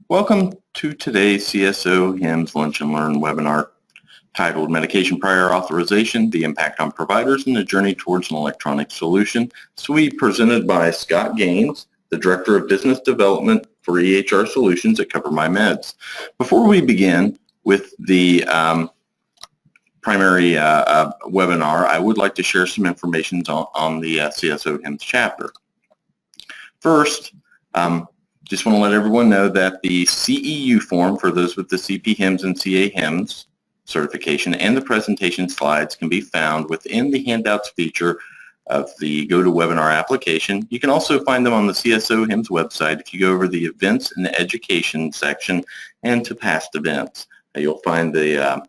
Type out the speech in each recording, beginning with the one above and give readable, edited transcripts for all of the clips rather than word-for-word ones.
Welcome to today's CSOHIMSS Lunch and Learn webinar titled Medication Prior Authorization, the Impact on Providers and the Journey Towards an Electronic Solution. So we presented by Scott Gaines, the Director of Business Development for EHR Solutions at CoverMyMeds. Before we begin with the primary webinar, I would like to share some information on the CSOHIMSS chapter. First, just want to let everyone know that the CEU form for those with the CPHIMSS and CAHIMSS certification and the presentation slides can be found within the handouts feature of the GoToWebinar application. You can also find them on the CSOHIMSS website if you go over the events and the education section and to past events. You'll find the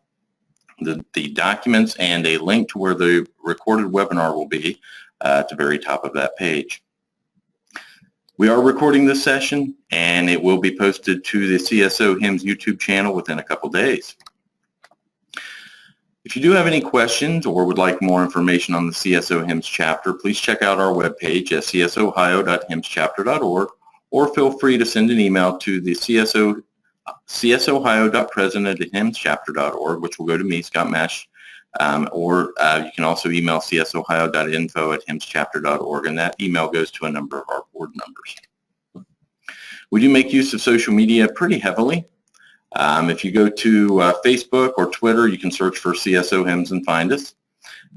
documents and a link to where the recorded webinar will be at the very top of that page. We are recording this session and it will be posted to the CSOHIMSS YouTube channel within a couple days. If you do have any questions or would like more information on the CSOHIMSS chapter, please check out our webpage at csohio.himsschapter.org or feel free to send an email to the csohio.president@himsschapter.org, which will go to me, Scott Mesh, or you can also email csohio.info@himsschapter.org, and that email goes to a number of our board members. We do make use of social media pretty heavily. If you go to Facebook or Twitter, you can search for CSOHIMSS and find us.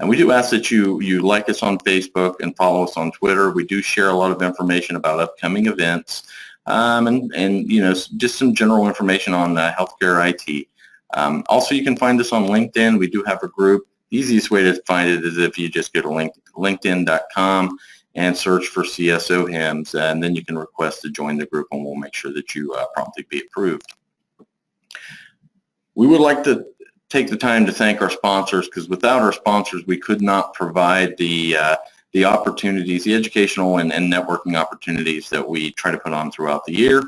And we do ask that you like us on Facebook and follow us on Twitter. We do share a lot of information about upcoming events and you know, just some general information on healthcare IT. Also, you can find us on LinkedIn. We do have a group. The easiest way to find it is if you just go to linkedin.com and search for CSOHIMSS, and then you can request to join the group, and we'll make sure that you promptly be approved. We would like to take the time to thank our sponsors, because without our sponsors, we could not provide the opportunities, the educational and networking opportunities that we try to put on throughout the year.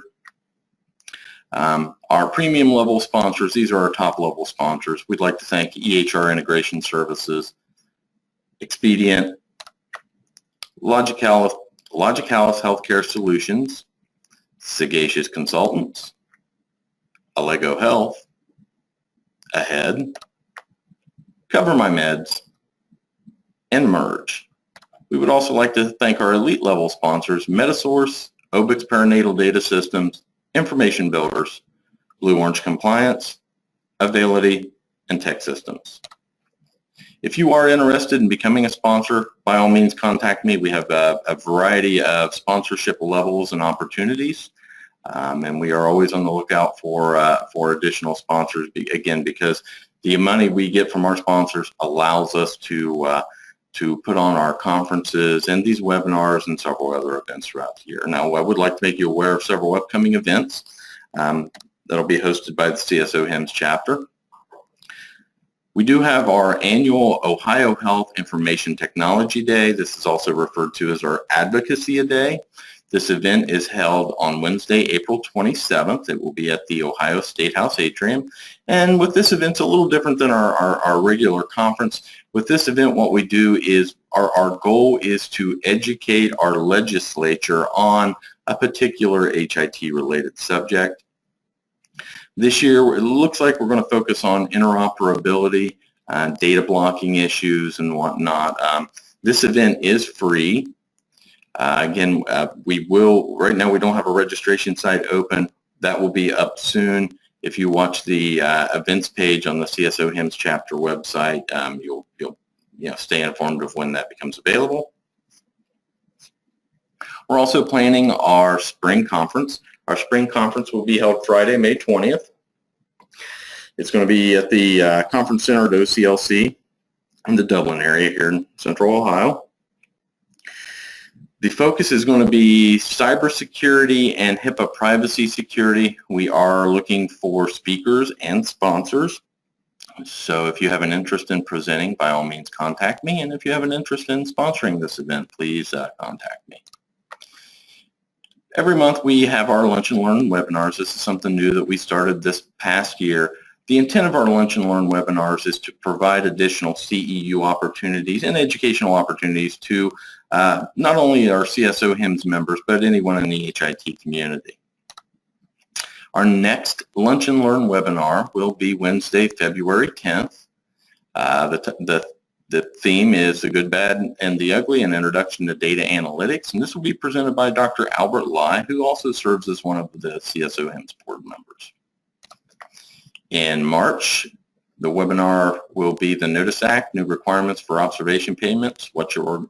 Our premium level sponsors, these are our top level sponsors. We'd like to thank EHR Integration Services, Expedient, Logicalis Healthcare Solutions, Sagacious Consultants, Allego Health, Ahead, CoverMyMeds, and Merge. We would also like to thank our elite level sponsors, Metasource, Obix Perinatal Data Systems, Information Builders, Blue Orange Compliance, Availity, and Tech Systems. If you are interested in becoming a sponsor, by all means contact me. We have a variety of sponsorship levels and opportunities, and we are always on the lookout for additional sponsors, again, because the money we get from our sponsors allows us to put on our conferences and these webinars and several other events throughout the year. Now, I would like to make you aware of several upcoming events that'll be hosted by the CSOHIMSS chapter. We do have our annual Ohio Health Information Technology Day. This is also referred to as our Advocacy Day. This event is held on Wednesday, April 27th. It will be at the Ohio State House Atrium. And with this event, it's a little different than our regular conference. With this event, what we do is our goal is to educate our legislature on a particular HIT-related subject. This year, it looks like we're going to focus on interoperability, data blocking issues, and whatnot. This event is free. Again, right now we don't have a registration site open. That will be up soon. If you watch the events page on the CSOHIMSS chapter website, you'll stay informed of when that becomes available. We're also planning our spring conference. Our spring conference will be held Friday, May 20th. It's going to be at the Conference Center at OCLC in the Dublin area here in Central Ohio. The focus is going to be cybersecurity and HIPAA privacy security. We are looking for speakers and sponsors. So if you have an interest in presenting, by all means contact me. And if you have an interest in sponsoring this event, please contact me. Every month we have our Lunch and Learn webinars. This is something new that we started this past year. The intent of our Lunch and Learn webinars is to provide additional CEU opportunities and educational opportunities to not only our CSOHIMSS members, but anyone in the HIT community. Our next Lunch and Learn webinar will be Wednesday, February 10th. The theme is The Good, Bad, and the Ugly, an Introduction to Data Analytics, and this will be presented by Dr. Albert Lai, who also serves as one of the CSOHIMSS board members. In March, the webinar will be the Notice Act, New Requirements for Observation Payments, what your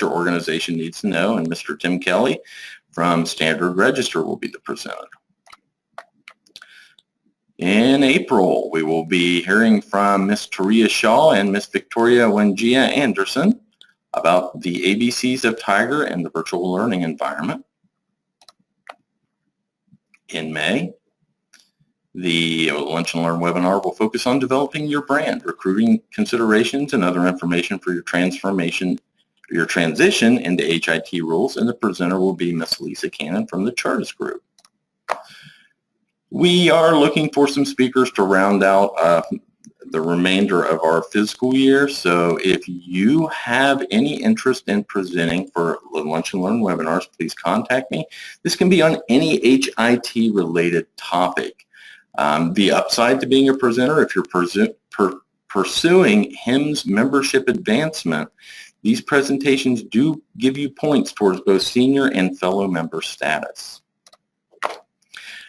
organization needs to know, and Mr. Tim Kelly from Standard Register will be the presenter. In April, we will be hearing from Ms. Taria Shaw and Ms. Victoria Wenjia Anderson about the ABCs of Tiger and the virtual learning environment. In May, the Lunch and Learn webinar will focus on developing your brand, recruiting considerations, and other information for your transition into HIT rules, and the presenter will be Ms. Lisa Cannon from the Chartist Group. We are looking for some speakers to round out the remainder of our fiscal year, so if you have any interest in presenting for the Lunch and Learn webinars, please contact me. This can be on any HIT related topic. The upside to being a presenter, if you're pursuing HIMSS membership advancement, these presentations do give you points towards both senior and fellow member status.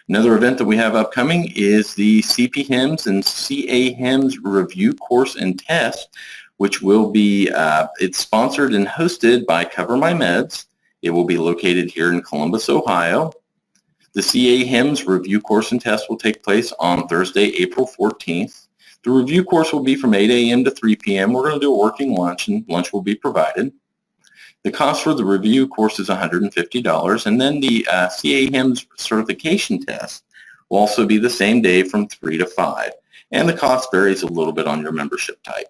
Another event that we have upcoming is the CPHIMSS and CAHIMSS review course and test, which will be, it's sponsored and hosted by CoverMyMeds. It will be located here in Columbus, Ohio. The CAHIMSS review course and test will take place on Thursday, April 14th. The review course will be from 8 a.m. to 3 p.m. We're going to do a working lunch, and lunch will be provided. The cost for the review course is $150, and then the CAHIMSS certification test will also be the same day from 3 to 5, and the cost varies a little bit on your membership type.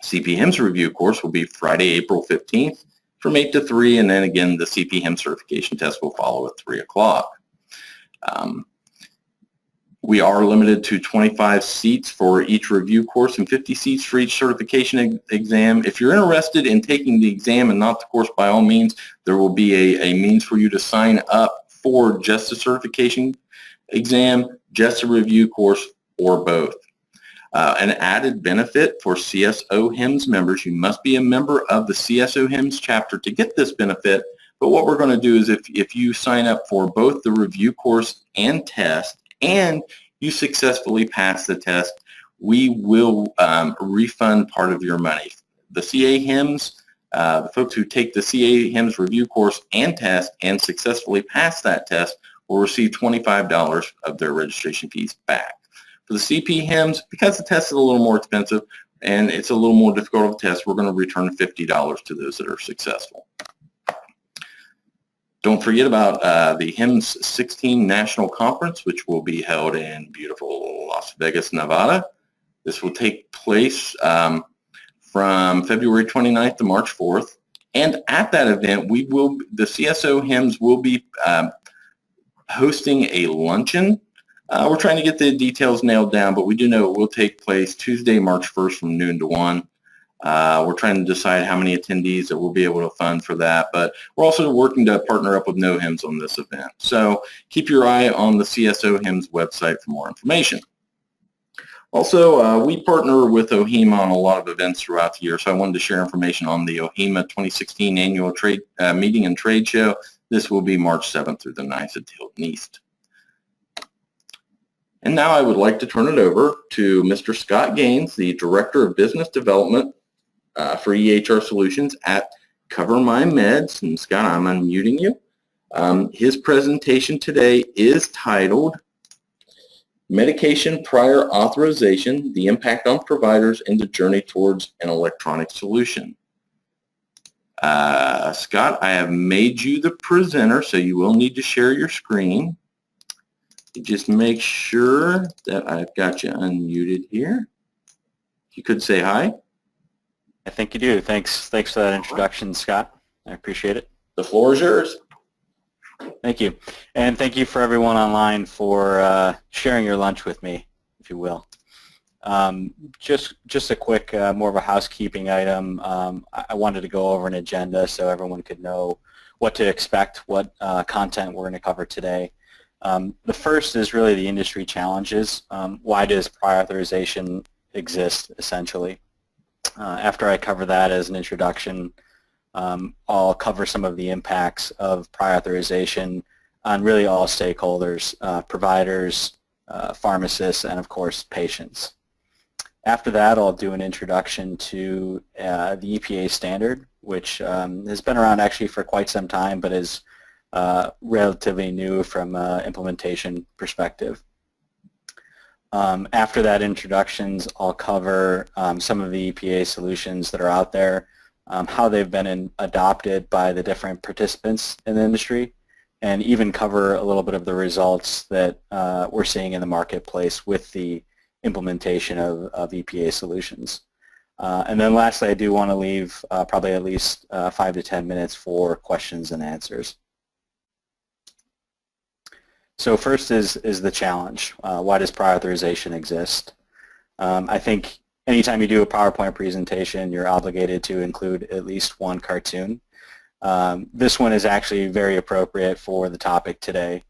CPHIMSS review course will be Friday, April 15th from 8 to 3, and then again the CPHIMSS certification test will follow at 3 o'clock. We are limited to 25 seats for each review course and 50 seats for each certification exam. If you're interested in taking the exam and not the course, by all means, there will be a means for you to sign up for just a certification exam, just a review course, or both. An added benefit for CSOHIMSS members, you must be a member of the CSOHIMSS chapter to get this benefit. But what we're going to do is if you sign up for both the review course and test, and you successfully pass the test, we will refund part of your money. The CAHIMSS, the folks who take the CAHIMSS review course and test and successfully pass that test will receive $25 of their registration fees back. For the CPHIMSS, because the test is a little more expensive and it's a little more difficult of a test, we're going to return $50 to those that are successful. Don't forget about the HIMSS 16 National Conference, which will be held in beautiful Las Vegas, Nevada. This will take place from February 29th to March 4th. And at that event, the CSOHIMSS will be hosting a luncheon. We're trying to get the details nailed down, but we do know it will take place Tuesday, March 1st from noon to 1. We're trying to decide how many attendees that we'll be able to fund for that, but we're also working to partner up with NoHIMSS on this event. So keep your eye on the CSOHIMSS website for more information. Also, we partner with OHIMA on a lot of events throughout the year, so I wanted to share information on the OHIMA 2016 Annual Trade Meeting and Trade Show. This will be March 7th through the 9th at Hilton East. And now I would like to turn it over to Mr. Scott Gaines, the Director of Business Development for EHR Solutions at CoverMyMeds. And Scott, I'm unmuting you. His presentation today is titled Medication Prior Authorization, the Impact on Providers and the Journey Towards an Electronic Solution. Scott, I have made you the presenter, so you will need to share your screen. Just make sure that I've got you unmuted here. If you could say hi. I think you do. Thanks for that introduction, Scott. I appreciate it. The floor is yours. Thank you. And thank you for everyone online for sharing your lunch with me, if you will. Just a quick, more of a housekeeping item. I wanted to go over an agenda so everyone could know what to expect, what content we're going to cover today. The first is really the industry challenges. Why does prior authorization exist, essentially? After I cover that as an introduction, I'll cover some of the impacts of prior authorization on really all stakeholders, providers, pharmacists, and of course patients. After that, I'll do an introduction to the EPA standard, which has been around actually for quite some time, but is relatively new from an implementation perspective. After that introductions, I'll cover some of the EPA solutions that are out there, how they've been adopted by the different participants in the industry, and even cover a little bit of the results that we're seeing in the marketplace with the implementation of EPA solutions. And then lastly, I do want to leave probably at least 5 to 10 minutes for questions and answers. So first is the challenge. Why does prior authorization exist? I think anytime you do a PowerPoint presentation, you're obligated to include at least one cartoon. This one is actually very appropriate for the topic today.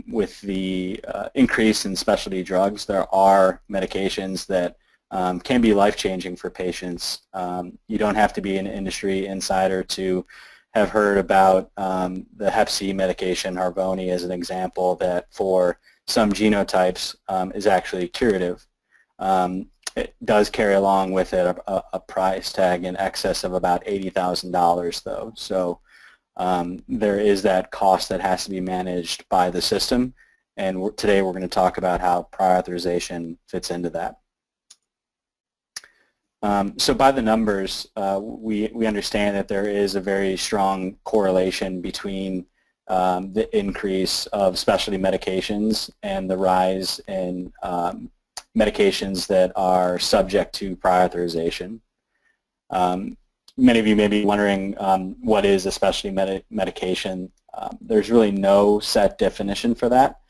With the increase in specialty drugs, there are medications that can be life-changing for patients. You don't have to be an industry insider to have heard about the Hep C medication, Harvoni, as an example, that for some genotypes is actually curative. It does carry along with it a price tag in excess of about $80,000 though. So there is that cost that has to be managed by the system, and today we're going to talk about how prior authorization fits into that. So by the numbers, we understand that there is a very strong correlation between the increase of specialty medications and the rise in medications that are subject to prior authorization. Many of you may be wondering what is a specialty medication. There's really no set definition for that.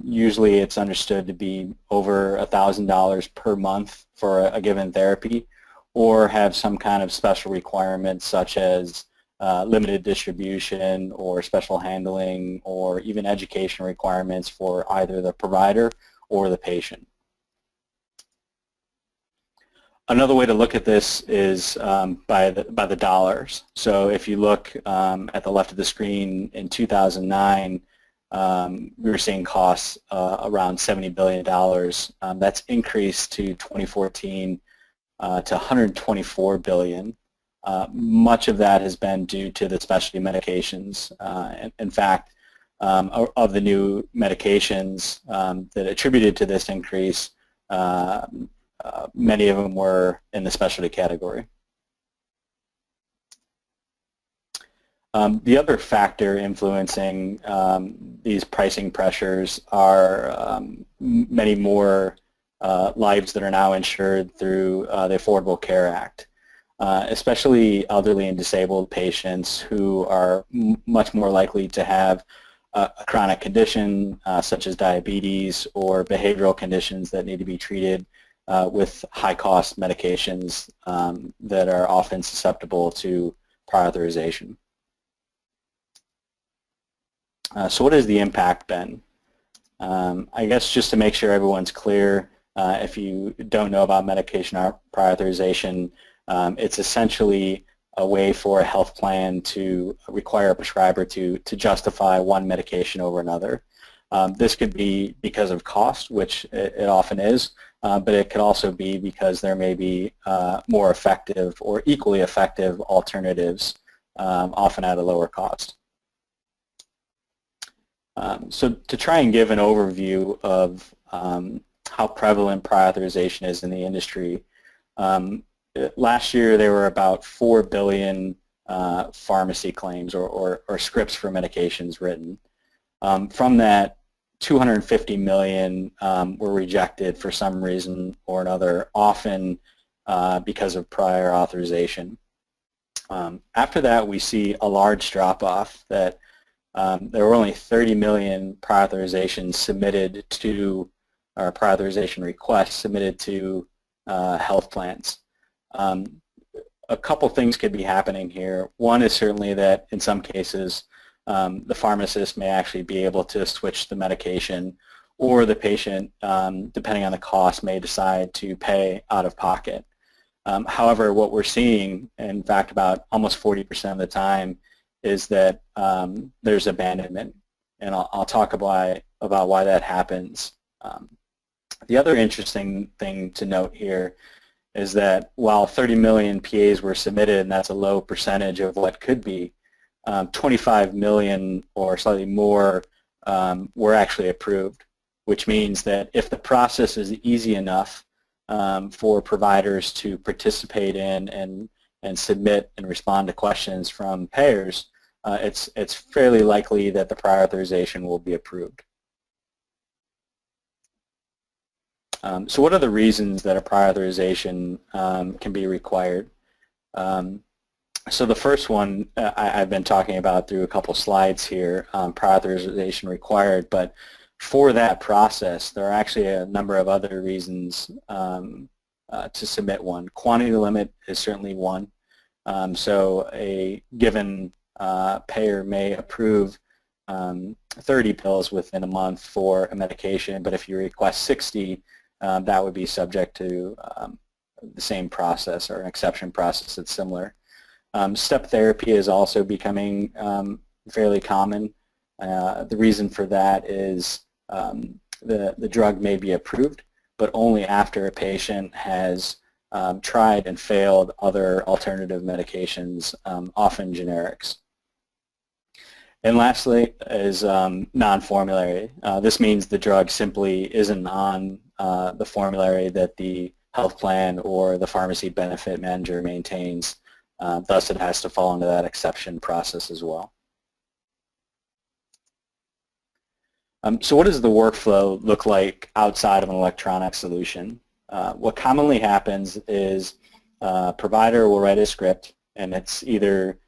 Usually it's understood to be over $1,000 per month for a given therapy, or have some kind of special requirements such as limited distribution or special handling, or even education requirements for either the provider or the patient. Another way to look at this is by the dollars. So if you look at the left of the screen, in 2009, we were seeing costs around $70 billion. That's increased to 2014 to $124 billion. Much of that has been due to the specialty medications. In fact, of the new medications that attributed to this increase, many of them were in the specialty category. The other factor influencing these pricing pressures are many more lives that are now insured through the Affordable Care Act, especially elderly and disabled patients who are much more likely to have a chronic condition such as diabetes or behavioral conditions that need to be treated with high-cost medications that are often susceptible to prior authorization. So what has the impact been? I guess just to make sure everyone's clear, if you don't know about medication prior authorization, it's essentially a way for a health plan to require a prescriber to justify one medication over another. This could be because of cost, which it often is, but it could also be because there may be more effective or equally effective alternatives, often at a lower cost. So to try and give an overview of how prevalent prior authorization is in the industry, last year there were about 4 billion pharmacy claims or scripts for medications written. From that, 250 million were rejected for some reason or another, often because of prior authorization. After that, we see a large drop-off that there were only 30 million prior authorizations submitted to, or prior authorization requests submitted to health plans. A couple things could be happening here. One is certainly that in some cases the pharmacist may actually be able to switch the medication, or the patient, depending on the cost, may decide to pay out of pocket. However, what we're seeing, in fact, about almost 40% of the time, is that there's abandonment, and I'll talk about why that happens. The other interesting thing to note here is that while 30 million PAs were submitted, and that's a low percentage of what could be, 25 million or slightly more were actually approved, which means that if the process is easy enough for providers to participate in and submit and respond to questions from payers, it's fairly likely that the prior authorization will be approved. So what are the reasons that a prior authorization can be required? So the first one I've been talking about through a couple slides here, prior authorization required, but for that process, there are actually a number of other reasons to submit one. Quantity limit is certainly one. So a given payer may approve 30 pills within a month for a medication, but if you request 60, that would be subject to the same process or an exception process that's similar. Step therapy is also becoming fairly common. The reason for that is the drug may be approved, but only after a patient has tried and failed other alternative medications, often generics. And lastly is non-formulary. This means the drug simply isn't on the formulary that the health plan or the pharmacy benefit manager maintains. Thus, it has to fall into that exception process as well. So what does the workflow look like outside of an electronic solution? What commonly happens is a provider will write a script, and it's either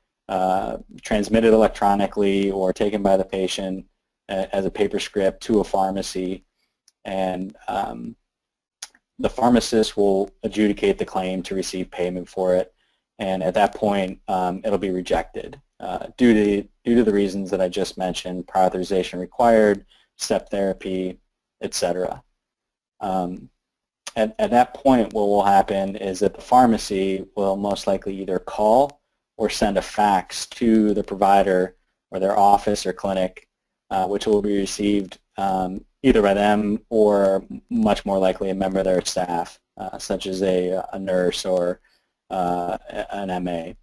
transmitted electronically or taken by the patient as a paper script to a pharmacy, and the pharmacist will adjudicate the claim to receive payment for it, and at that point it'll be rejected due to the reasons that I just mentioned: prior authorization required, step therapy, etc. At that point, what will happen is that the pharmacy will most likely either call or send a fax to the provider or their office or clinic, which will be received either by them or much more likely a member of their staff, such as a nurse or an MA.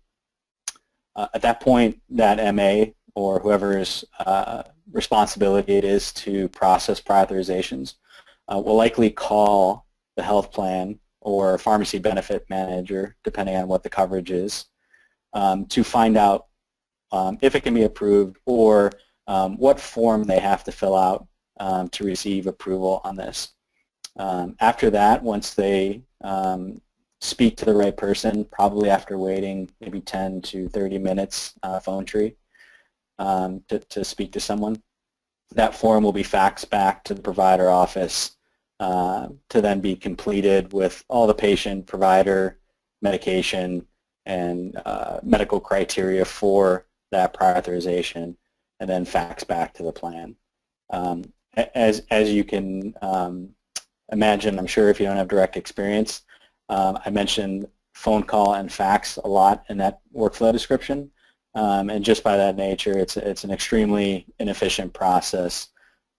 At that point, that MA or whoever's responsibility it is to process prior authorizations will likely call the health plan or pharmacy benefit manager, depending on what the coverage is, to find out if it can be approved or what form they have to fill out to receive approval on this. After that, once they speak to the right person, probably after waiting maybe 10 to 30 minutes phone tree to speak to someone, that form will be faxed back to the provider office to then be completed with all the patient, provider, medication, and medical criteria for that prior authorization, and then faxed back to the plan. As you can imagine, I'm sure if you don't have direct experience, I mentioned phone call and fax a lot in that workflow description, and just by that nature, it's an extremely inefficient process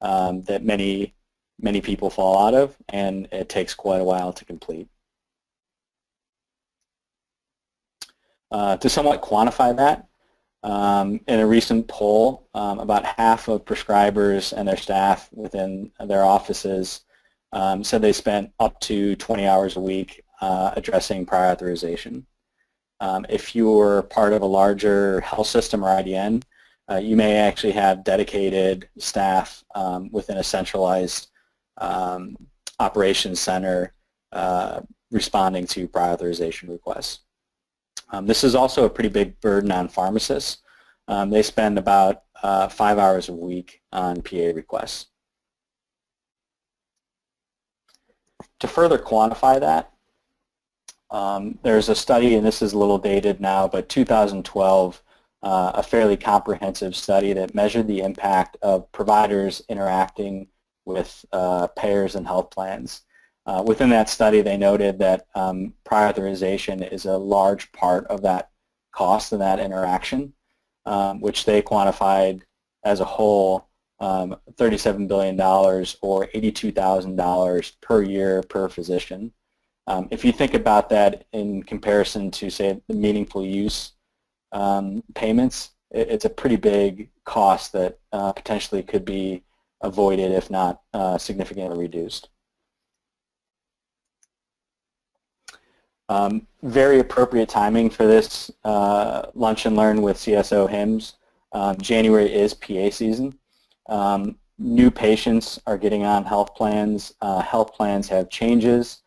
that many people fall out of, and it takes quite a while to complete. To somewhat quantify that, in a recent poll, about half of prescribers and their staff within their offices said they spent up to 20 hours a week addressing prior authorization. If you're part of a larger health system or IDN, you may actually have dedicated staff within a centralized operations center responding to prior authorization requests. This is also a pretty big burden on pharmacists. They spend about 5 hours a week on PA requests. To further quantify that, there's a study, and this is a little dated now, but 2012, a fairly comprehensive study that measured the impact of providers interacting with payers and health plans. Within that study, they noted that prior authorization is a large part of that cost and that interaction, which they quantified as a whole $37 billion or $82,000 per year per physician. If you think about that in comparison to, say, the meaningful use payments, it's a pretty big cost that potentially could be avoided if not significantly reduced. Very appropriate timing for this lunch and learn with CSOHIMSS. January is PA season. New patients are getting on health plans. Health plans have changes,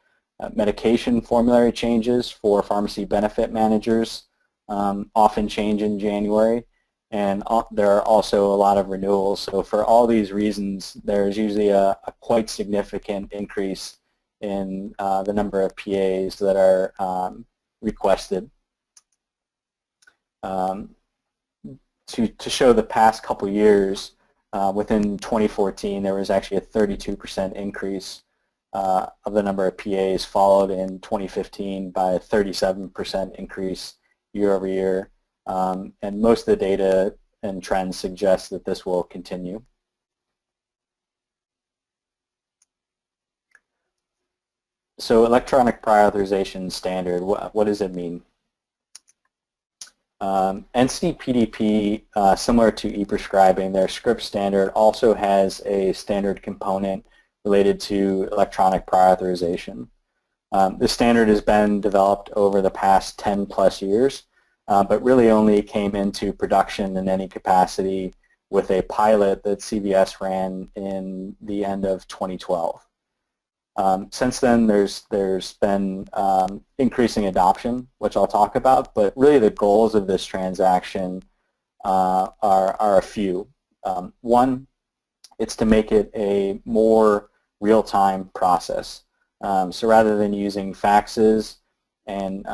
medication formulary changes for pharmacy benefit managers often change in January, and there are also a lot of renewals. So for all these reasons, there's usually a quite significant increase in the number of PAs that are requested. To show the past couple years, within 2014 there was actually a 32% increase of the number of PAs, followed in 2015 by a 37% increase year over year, and most of the data and trends suggest that this will continue. So electronic prior authorization standard, what does it mean? NCPDP, similar to e-prescribing, their script standard also has a standard component related to electronic prior authorization. This standard has been developed over the past 10 plus years, but really only came into production in any capacity with a pilot that CVS ran in the end of 2012. Since then, there's been increasing adoption, which I'll talk about, but really the goals of this transaction are a few. One, it's to make it a more real-time process. So rather than using faxes and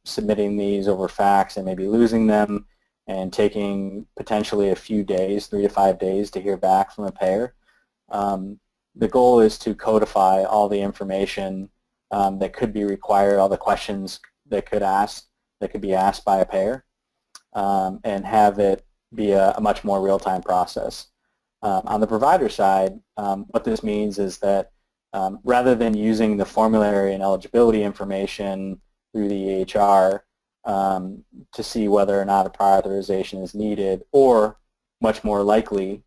submitting these over fax and maybe losing them and taking potentially a few days, 3 to 5 days to hear back from a payer, the goal is to codify all the information that could be required, all the questions that could be asked by a payer, and have it be a much more real-time process. On the provider side, what this means is that rather than using the formulary and eligibility information through the EHR to see whether or not a prior authorization is needed, or much more likely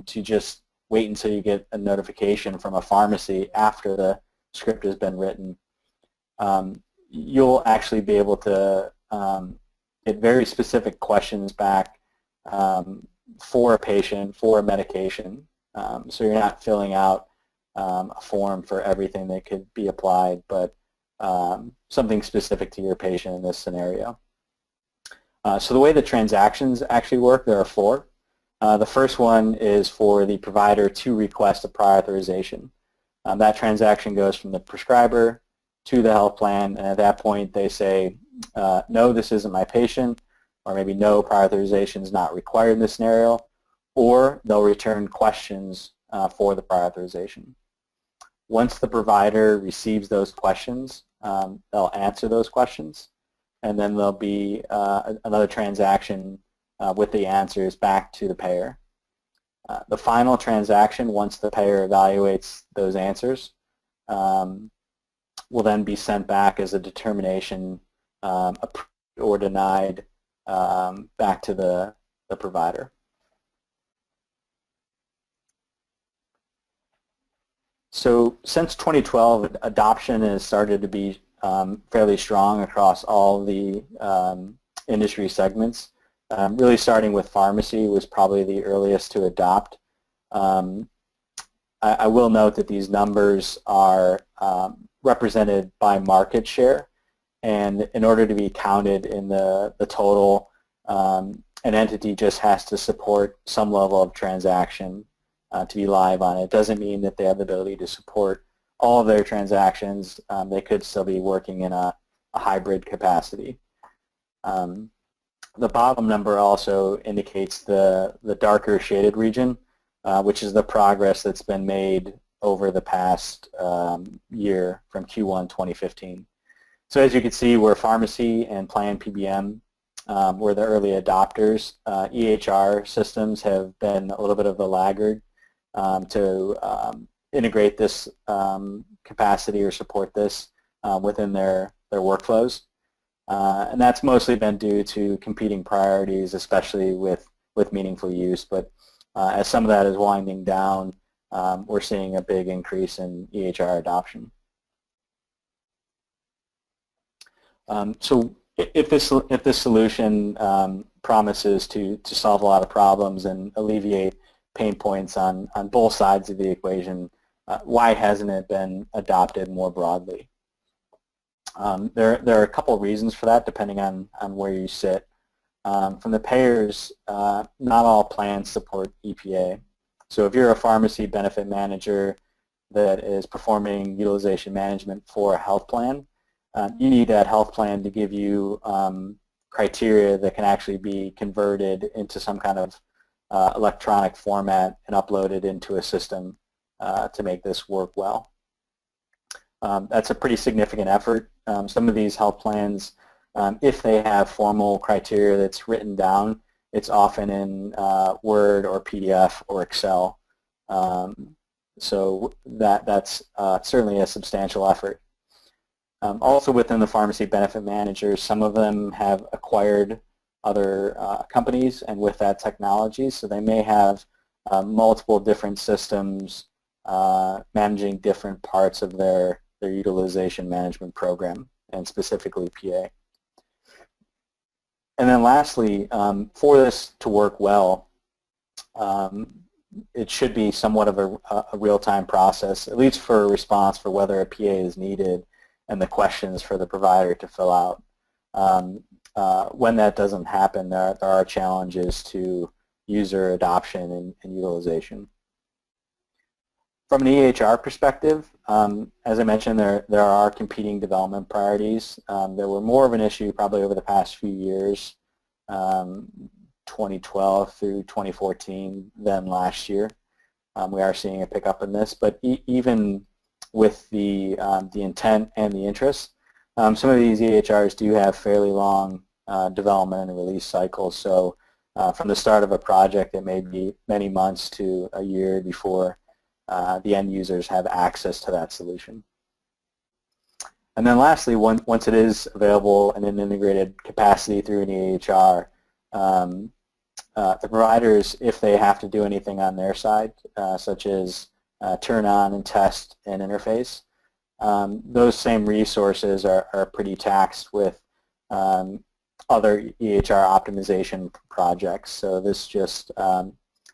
to just wait until you get a notification from a pharmacy after the script has been written, you'll actually be able to get very specific questions back for a patient, for a medication. So you're not filling out a form for everything that could be applied, but something specific to your patient in this scenario. So the way the transactions actually work, there are 4. The first one is for the provider to request a prior authorization. That transaction goes from the prescriber to the health plan, and at that point they say, no, this isn't my patient, or maybe no, prior authorization is not required in this scenario, or they'll return questions for the prior authorization. Once the provider receives those questions, they'll answer those questions, and then there'll be another transaction with the answers back to the payer. The final transaction, once the payer evaluates those answers, will then be sent back as a determination, approved or denied, back to the provider. So since 2012, adoption has started to be fairly strong across all the industry segments. Really starting with pharmacy was probably the earliest to adopt. I will note that these numbers are represented by market share, and in order to be counted in the total, an entity just has to support some level of transaction to be live on it. It doesn't mean that they have the ability to support all of their transactions. They could still be working in a hybrid capacity. The bottom number also indicates the darker shaded region, which is the progress that's been made over the past year from Q1 2015. So as you can see, where pharmacy and plan PBM were the early adopters, EHR systems have been a little bit of a laggard to integrate this capacity or support this within their workflows. And that's mostly been due to competing priorities, especially with meaningful use. But as some of that is winding down, we're seeing a big increase in EHR adoption. So if this solution promises to solve a lot of problems and alleviate pain points on both sides of the equation, why hasn't it been adopted more broadly? There are a couple of reasons for that, depending on where you sit. From the payers, not all plans support EPA. So if you're a pharmacy benefit manager that is performing utilization management for a health plan, you need that health plan to give you criteria that can actually be converted into some kind of electronic format and uploaded into a system to make this work well. That's a pretty significant effort. Some of these health plans, if they have formal criteria that's written down, it's often in Word or PDF or Excel. So that's certainly a substantial effort. Also within the pharmacy benefit managers, some of them have acquired other companies and with that technology, so they may have multiple different systems managing different parts of their utilization management program, and specifically PA. And then lastly, for this to work well, it should be somewhat of a real-time process, at least for a response for whether a PA is needed and the questions for the provider to fill out. When that doesn't happen, there are challenges to user adoption and utilization. From an EHR perspective, as I mentioned, there are competing development priorities. There were more of an issue probably over the past few years, 2012 through 2014, than last year. We are seeing a pickup in this, but even with the intent and the interest, some of these EHRs do have fairly long development and release cycles. So from the start of a project, it may be many months to a year before the end users have access to that solution. And then lastly, once it is available in an integrated capacity through an EHR, the providers, if they have to do anything on their side, such as turn on and test an interface, those same resources are pretty taxed with other EHR optimization projects. So this just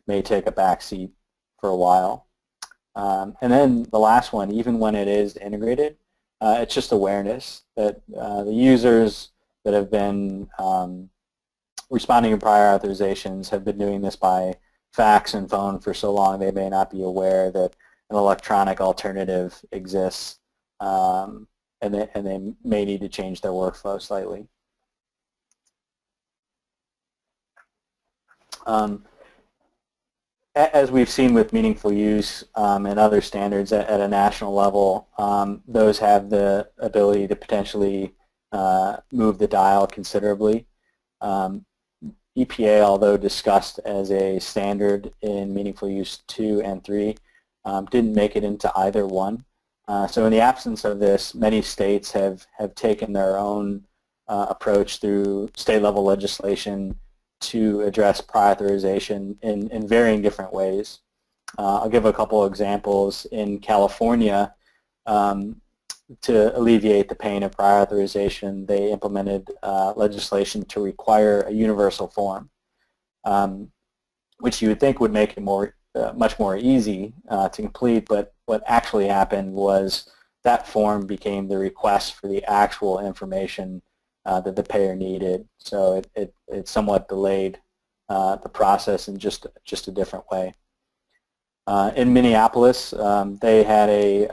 may take a backseat for a while. And then the last one, even when it is integrated, it's just awareness that the users that have been responding to prior authorizations have been doing this by fax and phone for so long they may not be aware that an electronic alternative exists, and they may need to change their workflow slightly. As we've seen with meaningful use and other standards at a national level, those have the ability to potentially move the dial considerably. EPA, although discussed as a standard in meaningful use 2 and 3, didn't make it into either one. So in the absence of this, many states have taken their own approach through state-level legislation to address prioritization in varying different ways. I'll give a couple of examples. In California, to alleviate the pain of prior authorization, they implemented legislation to require a universal form, which you would think would make it much more easy to complete, but what actually happened was that form became the request for the actual information that the payer needed. So it somewhat delayed the process in just a different way. In Minneapolis, they had a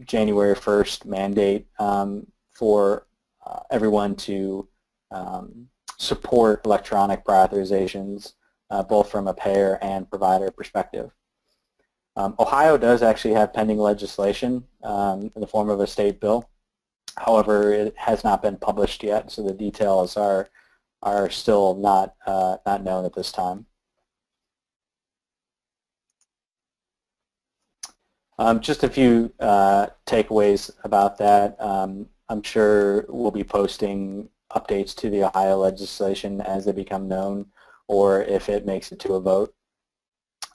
January 1st mandate for everyone to support electronic prior authorizations, both from a payer and provider perspective. Ohio does actually have pending legislation in the form of a state bill. However, it has not been published yet, so the details are still not known at this time. Just a few takeaways about that. I'm sure we'll be posting updates to the Ohio legislation as they become known, or if it makes it to a vote.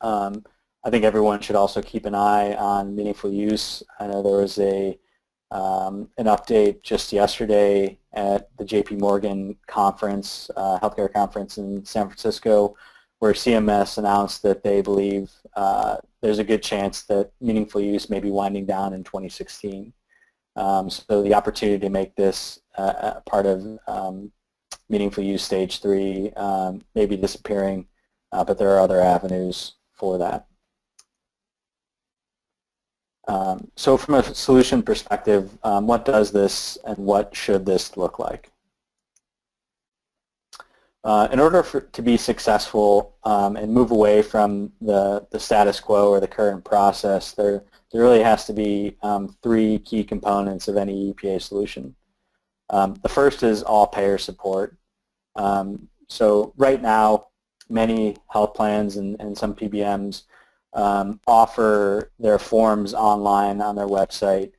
I think everyone should also keep an eye on meaningful use. I know there was an update just yesterday at the JP Morgan conference, healthcare conference in San Francisco, where CMS announced that they believe there's a good chance that meaningful use may be winding down in 2016. So the opportunity to make this part of meaningful use stage 3 may be disappearing, but there are other avenues for that. So from a solution perspective, what does this and what should this look like? In order to be successful and move away from the status quo or the current process, there really has to be 3 key components of any EPA solution. The first is all payer support. So right now, many health plans and some PBMs offer their forms online on their website.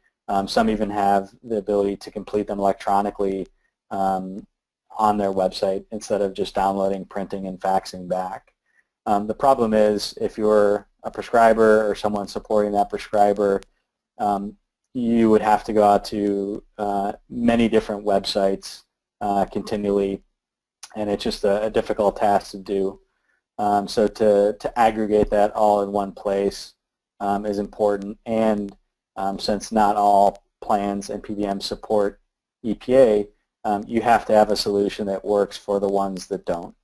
Some even have the ability to complete them electronically on their website instead of just downloading, printing, and faxing back. The problem is if you're a prescriber or someone supporting that prescriber, you would have to go out to many different websites continually, and it's just a difficult task to do. So to aggregate that all in one place is important, and since not all plans and PBMs support EPA, you have to have a solution that works for the ones that don't.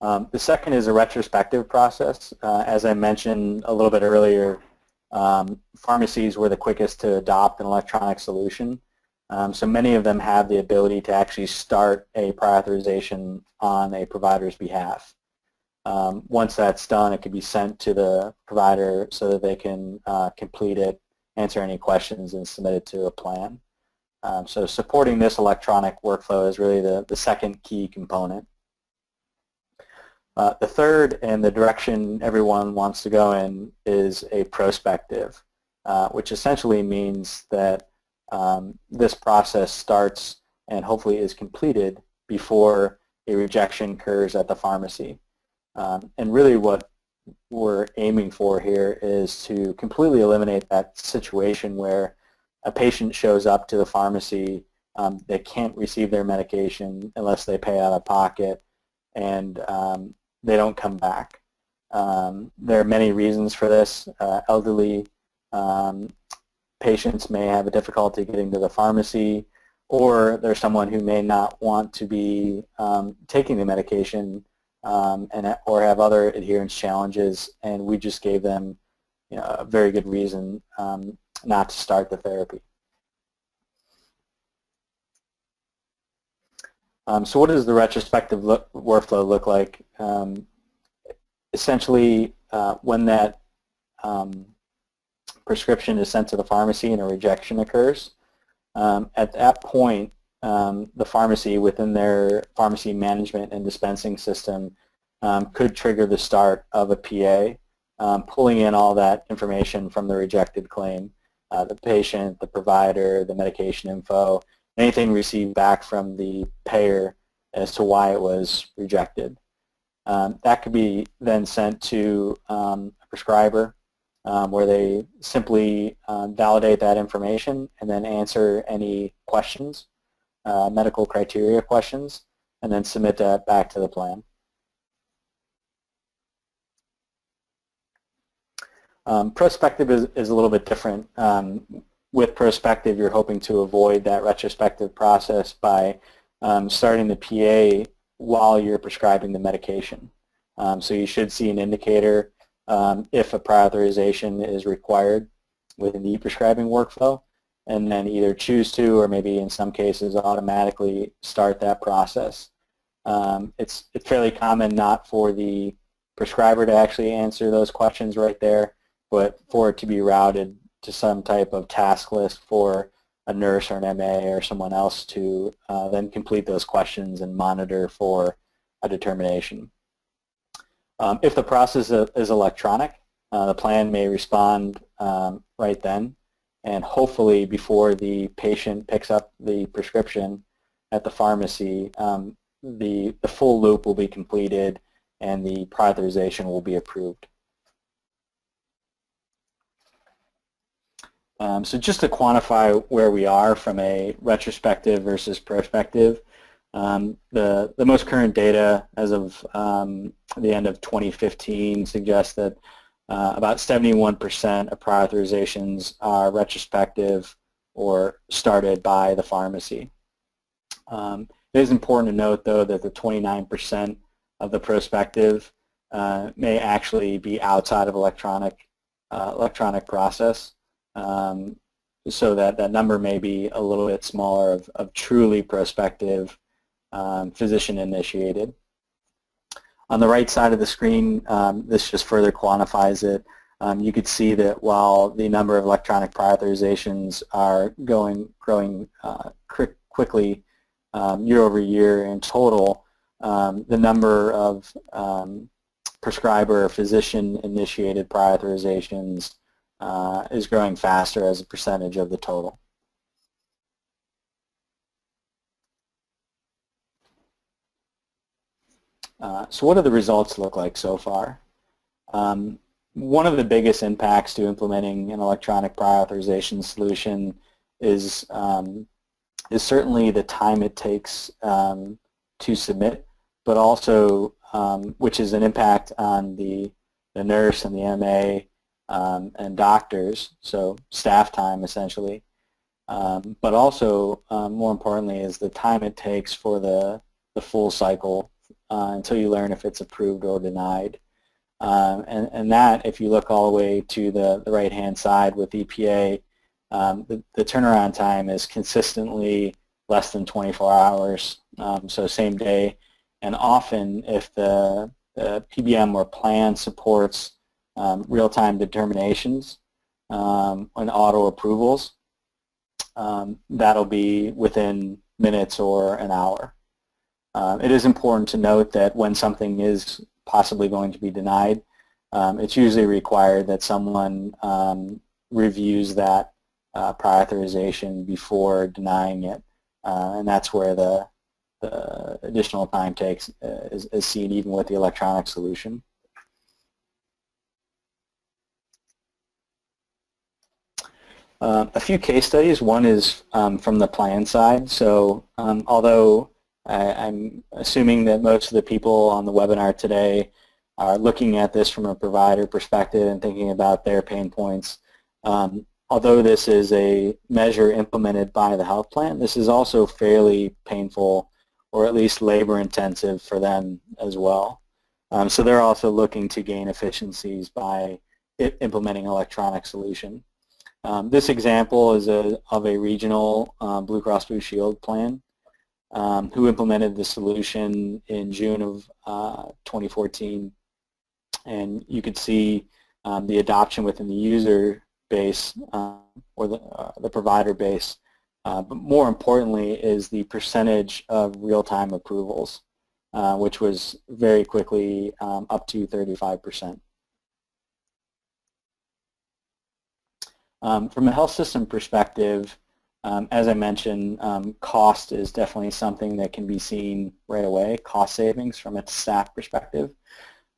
The second is a retrospective process. As I mentioned a little bit earlier, pharmacies were the quickest to adopt an electronic solution. So many of them have the ability to actually start a prior authorization on a provider's behalf. Once that's done, it can be sent to the provider so that they can complete it, answer any questions, and submit it to a plan. So supporting this electronic workflow is really the second key component. The third, and the direction everyone wants to go in, is a prospective, which essentially means that this process starts and hopefully is completed before a rejection occurs at the pharmacy. And really what we're aiming for here is to completely eliminate that situation where a patient shows up to the pharmacy, they can't receive their medication unless they pay out of pocket, and they don't come back. There are many reasons for this. Elderly patients may have a difficulty getting to the pharmacy, or there's someone who may not want to be taking the medication or have other adherence challenges, and we just gave them a very good reason not to start the therapy. So what does the retrospective workflow look like? Essentially, when that prescription is sent to the pharmacy and a rejection occurs, at that point, the pharmacy within their pharmacy management and dispensing system could trigger the start of a PA, pulling in all that information from the rejected claim, the patient, the provider, the medication info, anything received back from the payer as to why it was rejected. That could be then sent to a prescriber where they simply validate that information and then answer any questions, medical criteria questions, and then submit that back to the plan. Prospective is a little bit different. With Prospective, you're hoping to avoid that retrospective process by starting the PA while you're prescribing the medication. So you should see an indicator if a prior authorization is required within the e-prescribing workflow, and then either choose to, or maybe in some cases automatically start that process. It's fairly common not for the prescriber to actually answer those questions right there, but for it to be routed to some type of task list for a nurse or an MA or someone else to then complete those questions and monitor for a determination. If the process is electronic, the plan may respond right then, and hopefully before the patient picks up the prescription at the pharmacy, the full loop will be completed and the prioritization will be approved. So just to quantify where we are from a retrospective versus prospective, the most current data as of the end of 2015 suggests that about 71% of prioritizations are retrospective or started by the pharmacy. It is important to note, though, that the 29% of the prospective may actually be outside of electronic process, so that number may be a little bit smaller of truly prospective physician-initiated. On the right side of the screen, this just further quantifies it. You could see that while the number of electronic prioritizations are growing quickly year over year in total, the number of prescriber or physician-initiated prioritizations is growing faster as a percentage of the total. So what do the results look like so far? One of the biggest impacts to implementing an electronic prior authorization solution is certainly the time it takes to submit, but also which is an impact on the nurse and the MA and doctors, so staff time essentially. But also, more importantly, is the time it takes for the full cycle until you learn if it's approved or denied. And that, if you look all the way to the right-hand side with EPA, the turnaround time is consistently less than 24 hours, so same day. And often, if the PBM or plan supports real-time determinations and auto approvals, that'll be within minutes or an hour. It is important to note that when something is possibly going to be denied, it's usually required that someone reviews that prior authorization before denying it, and that's where the additional time takes is seen even with the electronic solution. A few case studies. One is from the plan side. So although I'm assuming that most of the people on the webinar today are looking at this from a provider perspective and thinking about their pain points, although this is a measure implemented by the health plan, this is also fairly painful or at least labor intensive for them as well. So they're also looking to gain efficiencies by implementing an electronic solution. This example is of a regional Blue Cross Blue Shield plan who implemented the solution in June of 2014. And you could see the adoption within the user base or the provider base. But more importantly is the percentage of real-time approvals, which was very quickly up to 35%. From a health system perspective, as I mentioned, cost is definitely something that can be seen right away, cost savings from a staff perspective.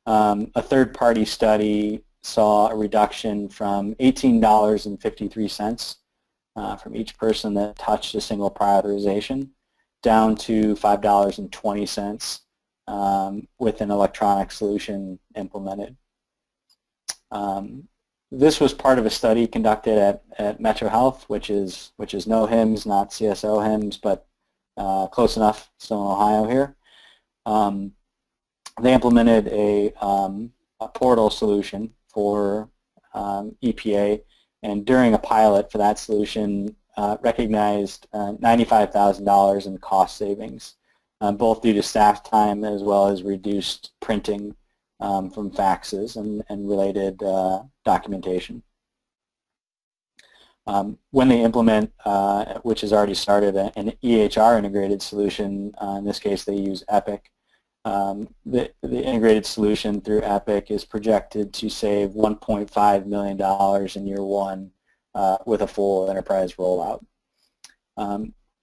A third-party study saw a reduction from $18.53 from each person that touched a single prior authorization down to $5.20 with an electronic solution implemented. This was part of a study conducted at Metro Health, which is NOHIMSS, not CSOHIMSS, but close enough, still in Ohio here. They implemented a portal solution for EPA, and during a pilot for that solution, recognized $95,000 in cost savings, both due to staff time as well as reduced printing from faxes and related documentation. When they implement, which has already started, an EHR integrated solution, in this case they use Epic, the integrated solution through Epic is projected to save $1.5 million in year one with a full enterprise rollout.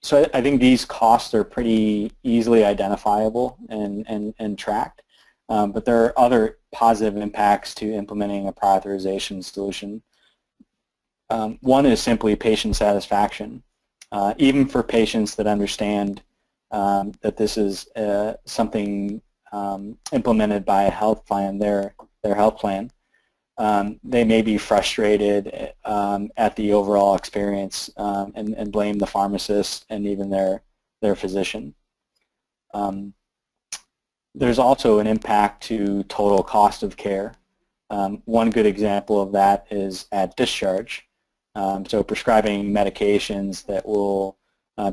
So I think these costs are pretty easily identifiable and tracked, but there are other positive impacts to implementing a prior authorization solution. One is simply patient satisfaction. Even for patients that understand that this is something implemented by a health plan, their health plan, they may be frustrated at the overall experience and blame the pharmacist and even their physician. There's also an impact to total cost of care. One good example of that is at discharge. So prescribing medications that will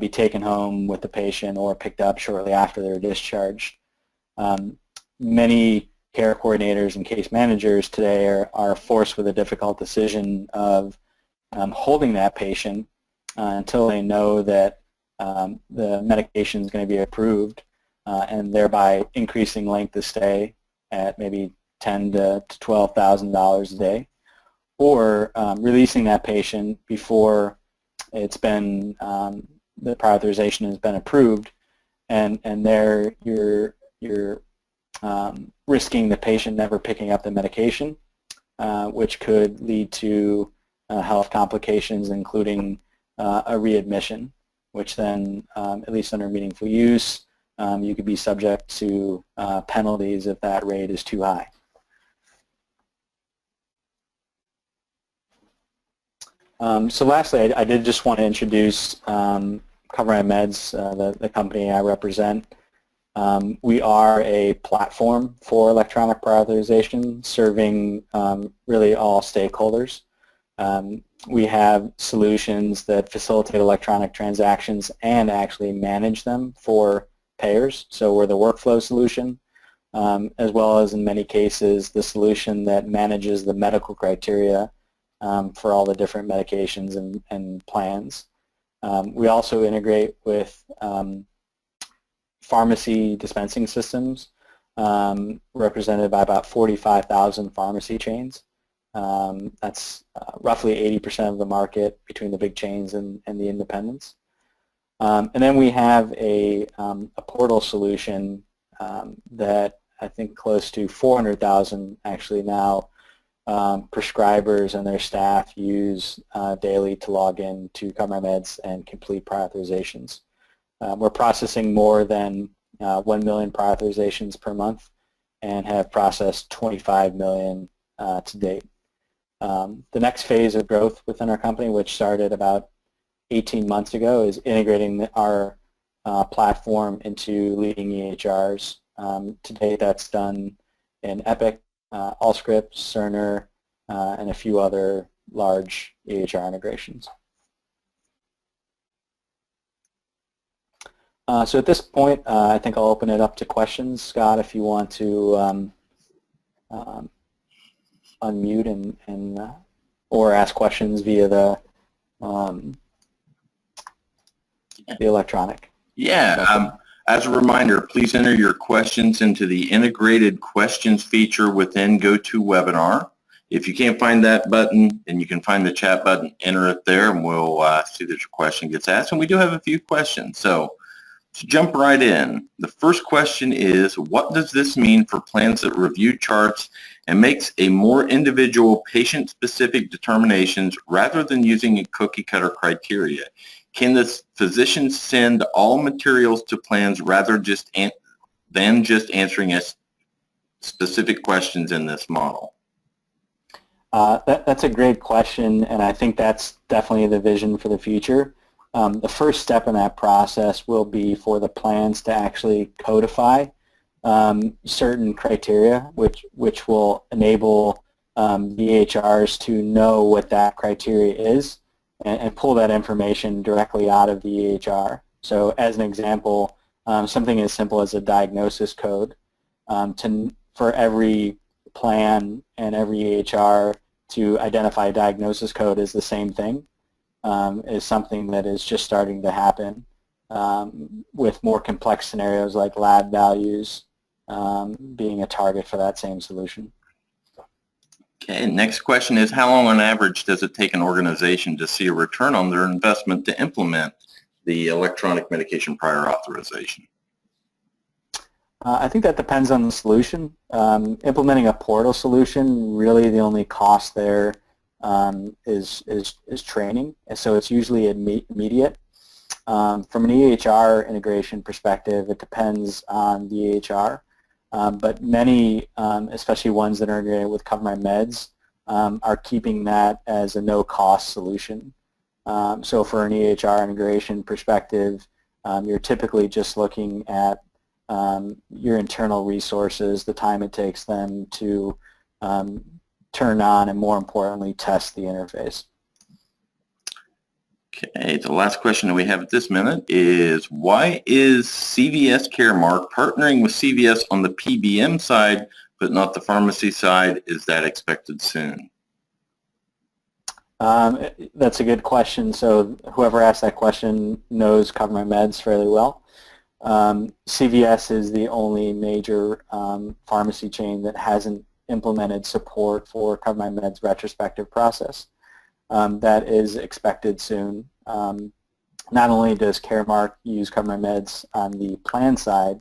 be taken home with the patient or picked up shortly after they're discharged. Many care coordinators and case managers today are forced with a difficult decision of holding that patient until they know that the medication is going to be approved, and thereby increasing length of stay at maybe $10,000 to $12,000 a day, or releasing that patient before it's been the prior authorization has been approved, and there you're risking the patient never picking up the medication, which could lead to health complications, including a readmission, which then, at least under meaningful use, you could be subject to penalties if that rate is too high. So lastly, I did just want to introduce CoverMyMeds, the company I represent. We are a platform for electronic prior authorization, serving really all stakeholders. We have solutions that facilitate electronic transactions and actually manage them for payers. So we're the workflow solution, as well as in many cases the solution that manages the medical criteria for all the different medications and plans. We also integrate with pharmacy dispensing systems, represented by about 45,000 pharmacy chains. That's roughly 80% of the market between the big chains and the independents. And then we have a portal solution that I think close to 400,000 actually now prescribers and their staff use daily to log in to CoverMyMeds and complete prior authorizations. We're processing more than 1 million prior authorizations per month and have processed 25 million to date. The next phase of growth within our company, which started about 18 months ago, is integrating our platform into leading EHRs. To date, that's done in Epic, Allscripts, Cerner, and a few other large EHR integrations. So at this point, I think I'll open it up to questions. Scott, if you want to unmute and or ask questions via the electronic. Yeah. As a reminder, please enter your questions into the integrated questions feature within GoToWebinar. If you can't find that button, then you can find the chat button, enter it there, and we'll see that your question gets asked. And we do have a few questions, so let's jump right in. The first question is, what does this mean for plans that review charts and makes a more individual patient-specific determinations rather than using a cookie-cutter criteria? Can the physician send all materials to plans rather than just answering specific questions in this model? That's a great question, and I think that's definitely the vision for the future. The first step in that process will be for the plans to actually codify certain criteria, which will enable VHRs to know what that criteria is and pull that information directly out of the EHR. So as an example, something as simple as a diagnosis code for every plan and every EHR to identify a diagnosis code is the same thing, is something that is just starting to happen with more complex scenarios like lab values being a target for that same solution. Okay, next question is, how long on average does it take an organization to see a return on their investment to implement the electronic medication prior authorization? I think that depends on the solution. Implementing a portal solution, really the only cost there is training, and so it's usually immediate. From an EHR integration perspective, it depends on the EHR, but many, especially ones that are integrated with CoverMyMeds, are keeping that as a no-cost solution. So for an EHR integration perspective, you're typically just looking at your internal resources, the time it takes them to turn on and, more importantly, test the interface. Okay, the last question that we have at this minute is, why is CVS Caremark partnering with CVS on the PBM side but not the pharmacy side? Is that expected soon? That's a good question. So whoever asked that question knows CoverMyMeds fairly well. CVS is the only major pharmacy chain that hasn't implemented support for CoverMyMeds retrospective process. That is expected soon. Not only does Caremark use CoverMyMeds on the plan side,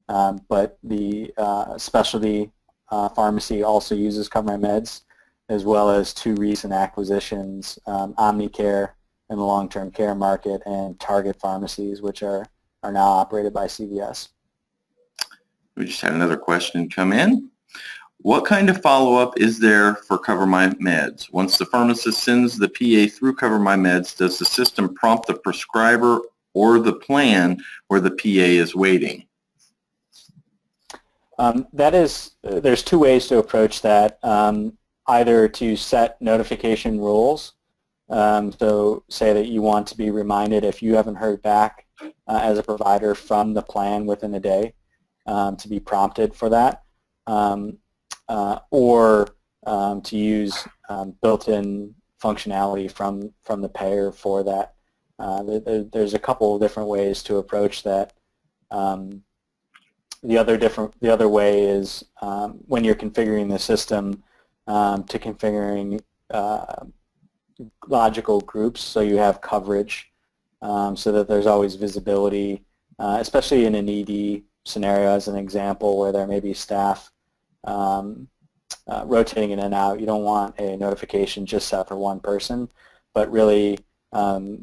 but the specialty pharmacy also uses CoverMyMeds, as well as two recent acquisitions, Omnicare in the long-term care market and Target Pharmacies, which are now operated by CVS. We just had another question come in. What kind of follow-up is there for CoverMyMeds? Once the pharmacist sends the PA through CoverMyMeds, does the system prompt the prescriber or the plan where the PA is waiting? There's two ways to approach that. Either to set notification rules, so say that you want to be reminded if you haven't heard back as a provider from the plan within a day, to be prompted for that, or to use built-in functionality from the payer for that. There's a couple of different ways to approach that. The other way is when you're configuring the system to configuring logical groups so you have coverage, so that there's always visibility, especially in an ED scenario as an example where there may be staff rotating in and out. You don't want a notification just set for one person, but really a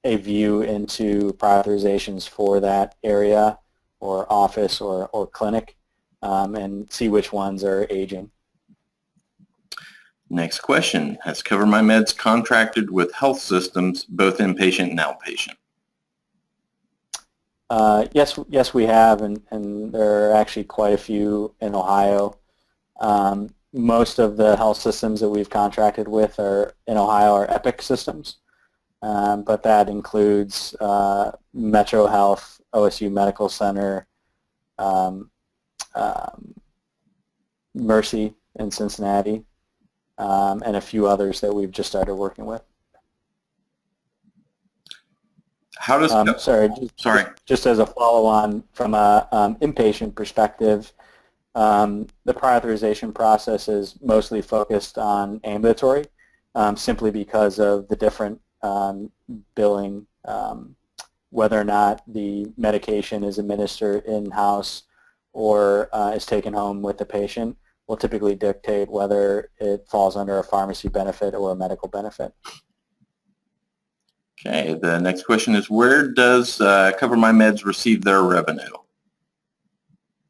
view into prioritizations for that area or office or clinic, and see which ones are aging. Next question. Has CoverMyMeds contracted with health systems, both inpatient and outpatient? Yes, we have, and there are actually quite a few in Ohio. Most of the health systems that we've contracted with in Ohio are Epic systems, but that includes Metro Health, OSU Medical Center, Mercy in Cincinnati, and a few others that we've just started working with. How does just as a follow-on from a inpatient perspective, the prioritization process is mostly focused on ambulatory, simply because of the different billing, whether or not the medication is administered in-house or is taken home with the patient will typically dictate whether it falls under a pharmacy benefit or a medical benefit. Okay, the next question is, where does CoverMyMeds receive their revenue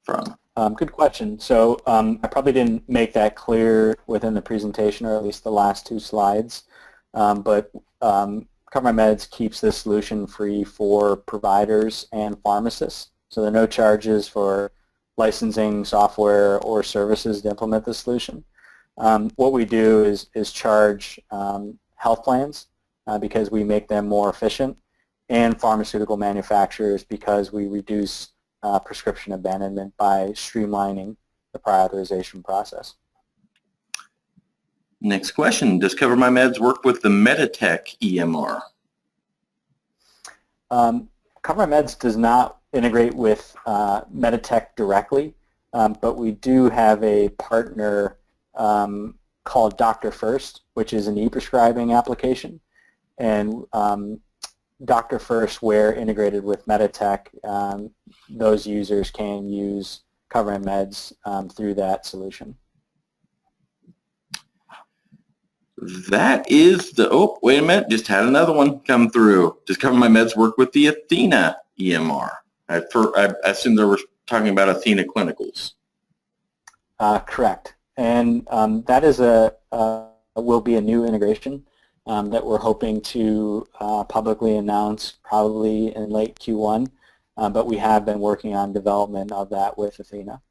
from? Good question. So I probably didn't make that clear within the presentation, or at least the last two slides, but CoverMyMeds keeps this solution free for providers and pharmacists. So there are no charges for licensing software or services to implement the solution. What we do is charge health plans because we make them more efficient, and pharmaceutical manufacturers because we reduce prescription abandonment by streamlining the prior authorization process. Next question, does CoverMyMeds work with the Meditech EMR? CoverMyMeds does not integrate with Meditech directly, but we do have a partner called Dr. First, which is an e-prescribing application. And Dr. First, where integrated with Meditech, those users can use CoverMyMeds through that solution. That is the, oh, wait a minute, just had another one come through. Does CoverMyMeds work with the Athena EMR? I assume they were talking about Athena Clinicals. Correct. And that is will be a new integration that we're hoping to publicly announce probably in late Q1, but we have been working on development of that with Athena.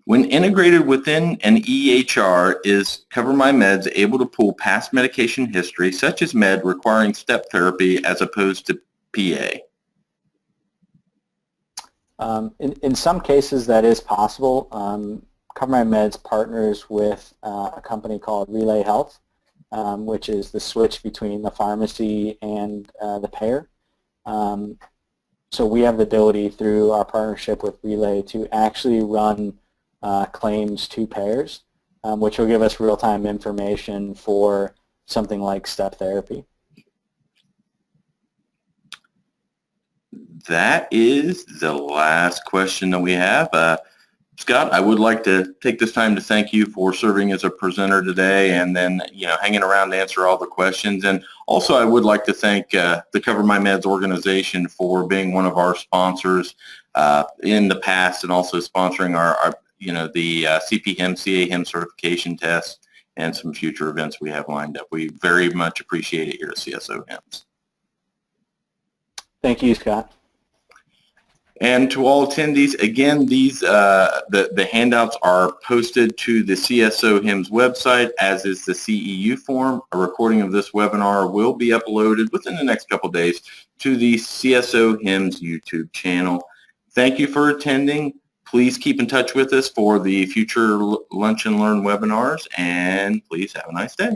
When integrated within an EHR, is CoverMyMeds able to pull past medication history, such as med requiring step therapy as opposed to PA? In some cases that is possible. CoverMyMeds partners with a company called Relay Health, which is the switch between the pharmacy and the payer. So we have the ability through our partnership with Relay to actually run claims to payers, which will give us real-time information for something like step therapy. That is the last question that we have. Scott, I would like to take this time to thank you for serving as a presenter today and then, hanging around to answer all the questions. And also I would like to thank the CoverMyMeds organization for being one of our sponsors in the past and also sponsoring our the CPHIMSS, CAHIMSS certification test and some future events we have lined up. We very much appreciate it here at CSOHIMSS. Thank you, Scott. And to all attendees, again, these the handouts are posted to the CSOHIMSS website, as is the CEU form. A recording of this webinar will be uploaded within the next couple days to the CSOHIMSS YouTube channel. Thank you for attending. Please keep in touch with us for the future Lunch and Learn webinars, and please have a nice day.